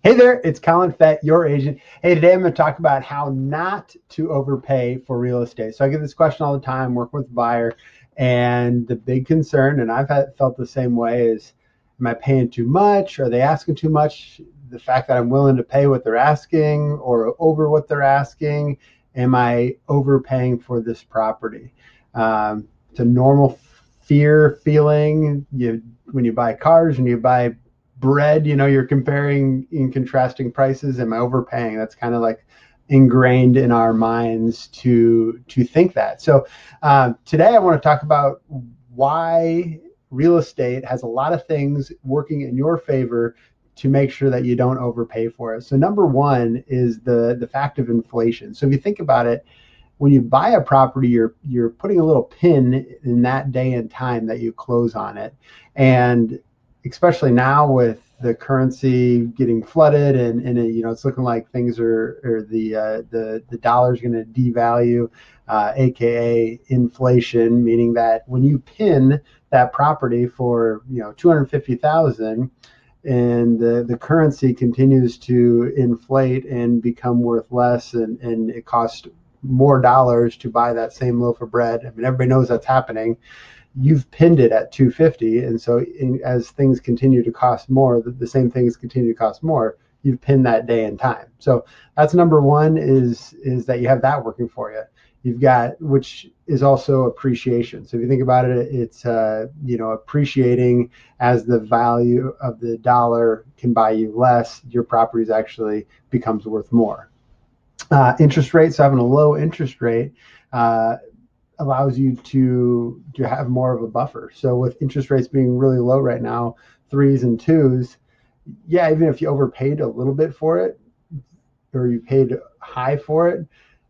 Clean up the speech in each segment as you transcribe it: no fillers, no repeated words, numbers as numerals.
Hey there, it's Colin Fett, your agent. Hey, today I'm going to talk about how not to overpay for real estate. So I get this question all the time, working with a buyer, and the big concern, and felt the same way, is am I paying too much? Are they asking too much? The fact that I'm willing to pay what they're asking or over what they're asking, am I overpaying for this property? It's a normal fear feeling. When you buy cars and you buy bread, you're comparing and contrasting prices. Am I overpaying? That's kind of like ingrained in our minds to think that. So today I want to talk about why real estate has a lot of things working in your favor to make sure that you don't overpay for it. So number one is the fact of inflation. So if you think about it, when you buy a property, you're putting a little pin in that day and time that you close on it. And especially now with the currency getting flooded and it's looking like things or the dollar's going to devalue, aka inflation, meaning that when you pin that property for 250,000 and the currency continues to inflate and become worth less, and it costs more dollars to buy that same loaf of bread. I mean, everybody knows that's happening. You've pinned it at 250, and so as things continue to cost more, the same things continue to cost more. You've pinned that day and time. So that's number one, is that you have that working for you. You've got, which is also appreciation. So if you think about it, it's appreciating as the value of the dollar can buy you less. Your properties actually becomes worth more. Interest rates, so having a low interest rate allows you to have more of a buffer. So with interest rates being really low right now, threes and twos, yeah, even if you overpaid a little bit for it or you paid high for it,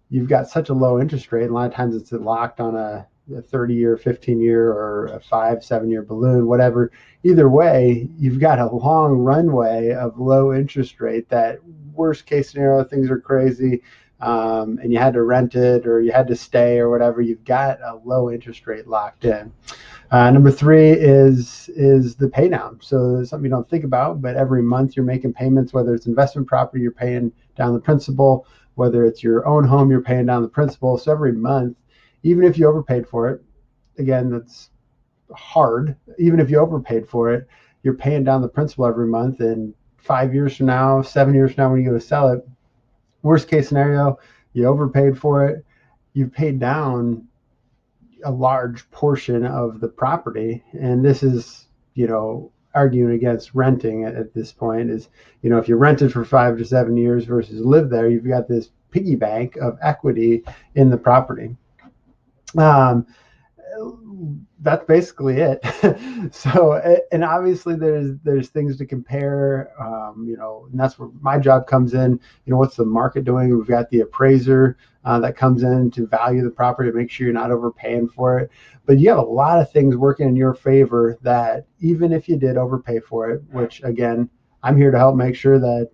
you've got such a low interest rate. And a lot of times it's locked on a 30-year, 15-year, or a 5-7 year balloon, whatever. Either way, you've got a long runway of low interest rate that worst case scenario, things are crazy, and you had to rent it or you had to stay or whatever, you've got a low interest rate locked in. Number three is the pay down. So something you don't think about, but every month you're making payments, whether it's investment property, you're paying down the principal, whether it's your own home, you're paying down the principal. So every month, even if you overpaid for it, again, that's hard. Even if you overpaid for it, you're paying down the principal every month. And 5 years from now, 7 years from now, when you go to sell it, worst case scenario, you overpaid for it, you've paid down a large portion of the property. And this is, arguing against renting at this point is, if you rented for 5 to 7 years versus live there, you've got this piggy bank of equity in the property. That's basically it. So, and obviously there's things to compare, and that's where my job comes in. What's the market doing? We've got the appraiser that comes in to value the property to make sure you're not overpaying for it. But you have a lot of things working in your favor that even if you did overpay for it, which again, I'm here to help make sure that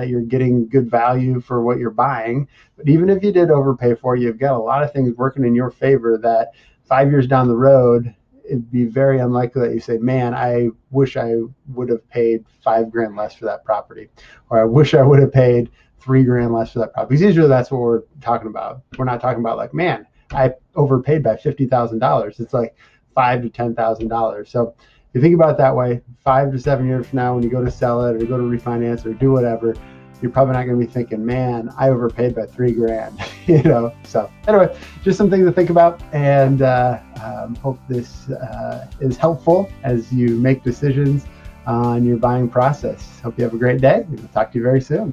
you're getting good value for what you're buying. But even if you did overpay for it, you've got a lot of things working in your favor that 5 years down the road, it'd be very unlikely that you say, man, I wish I would have paid $5,000 less for that property, or I wish I would have paid $3,000 less for that property. Because usually that's what we're talking about. We're not talking about like, man, I overpaid by $50,000. It's like $5,000 to $10,000. So if you think about it that way, 5 to 7 years from now, when you go to sell it or go to refinance or do whatever, you're probably not going to be thinking, man, I overpaid by $3,000, So anyway, just something to think about, and hope this is helpful as you make decisions on your buying process. Hope you have a great day. We'll talk to you very soon.